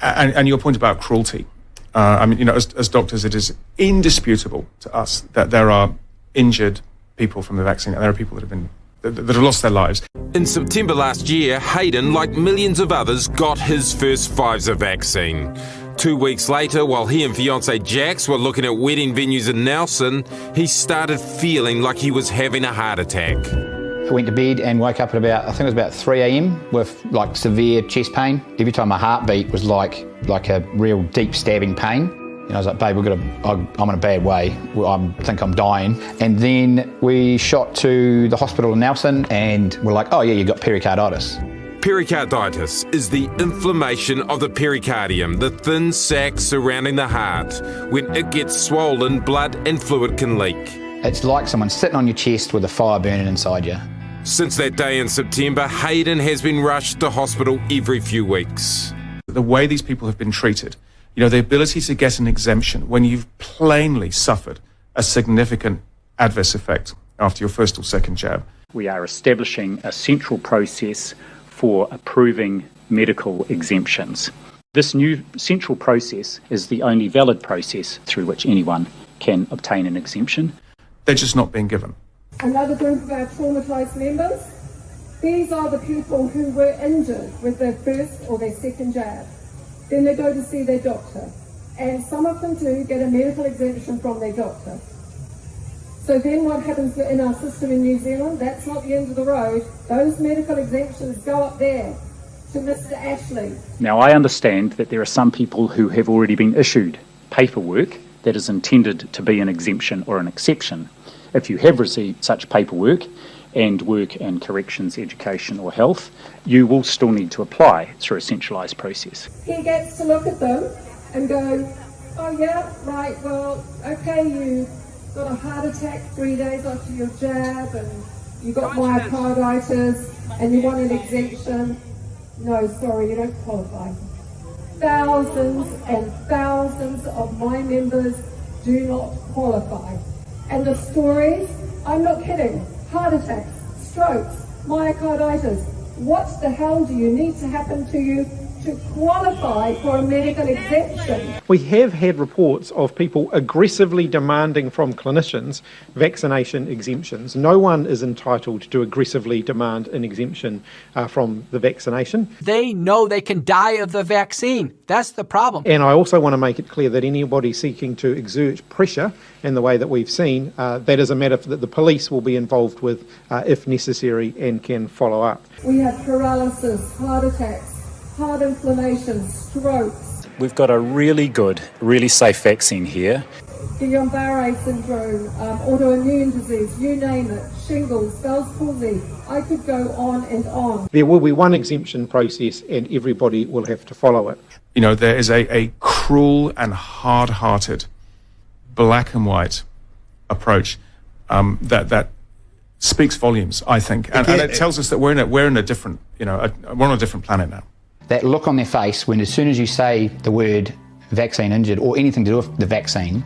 And your point about cruelty, I mean, as doctors, it is indisputable to us that there are injured people from the vaccine, and there are people that have lost their lives. In September last year, Hayden, like millions of others, got his first Pfizer vaccine. 2 weeks later, while he and fiancée Jax were looking at wedding venues in Nelson, he started feeling like he was having a heart attack. I went to bed and woke up at about, I think it was about 3 a.m. with like severe chest pain. Every time my heartbeat was like a real deep stabbing pain. And I was like, babe, I'm in a bad way. I think I'm dying. And then we shot to the hospital in Nelson and we're like, oh yeah, you got pericarditis. Pericarditis is the inflammation of the pericardium, the thin sac surrounding the heart. When it gets swollen, blood and fluid can leak. It's like someone sitting on your chest with a fire burning inside you. Since that day in September, Hayden has been rushed to hospital every few weeks. The way these people have been treated, the ability to get an exemption when you've plainly suffered a significant adverse effect after your first or second jab. We are establishing a central process for approving medical exemptions. This new central process is the only valid process through which anyone can obtain an exemption. They're just not being given. Another group of our traumatised members, these are the people who were injured with their first or their second jab. Then they go to see their doctor, and some of them do get a medical exemption from their doctor. So then what happens in our system in New Zealand, that's not the end of the road. Those medical exemptions go up there to Mr. Ashley. Now I understand that there are some people who have already been issued paperwork that is intended to be an exemption or an exception. If you have received such paperwork and work in corrections, education or health, you will still need to apply through a centralised process. He gets to look at them and go, oh yeah, right, well, okay, you got a heart attack 3 days after your jab and you got myocarditis and you want an exemption. No, sorry, you don't qualify. Thousands and thousands of my members do not qualify. And the stories, I'm not kidding, heart attacks, strokes, myocarditis. What the hell do you need to happen to you to qualify for a medical exemption? We have had reports of people aggressively demanding from clinicians vaccination exemptions. No one is entitled to aggressively demand an exemption from the vaccination. They know they can die of the vaccine. That's the problem. And I also want to make it clear that anybody seeking to exert pressure in the way that we've seen, that is a matter that the police will be involved with if necessary and can follow up. We have paralysis, heart attacks, heart inflammation, strokes. We've got a really good, really safe vaccine here. Guillain-Barré syndrome, autoimmune disease, you name it, shingles, Bell's palsy. I could go on and on. There will be one exemption process and everybody will have to follow it. There is a cruel and hard-hearted, black and white approach that speaks volumes, I think, and it tells us that we're in a different, we're on a different planet now. That look on their face when as soon as you say the word vaccine injured or anything to do with the vaccine,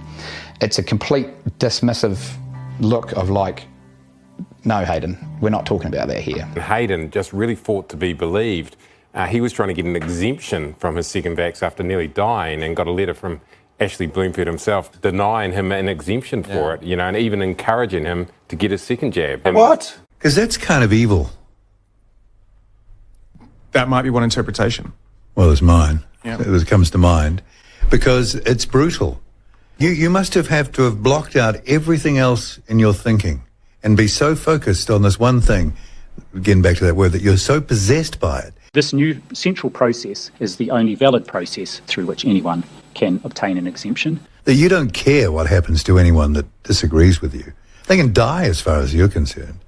it's a complete dismissive look of like, no, Hayden, we're not talking about that here. Hayden just really fought to be believed. He was trying to get an exemption from his second vax after nearly dying and got a letter from Ashley Bloomfield himself denying him an exemption for it, and even encouraging him to get his second jab. What? Because that's kind of evil. That might be one interpretation. Well, it's mine. Yeah. It comes to mind. Because it's brutal. You must have to have blocked out everything else in your thinking and be so focused on this one thing, getting back to that word, that you're so possessed by it. This new central process is the only valid process through which anyone can obtain an exemption. That you don't care what happens to anyone that disagrees with you. They can die as far as you're concerned.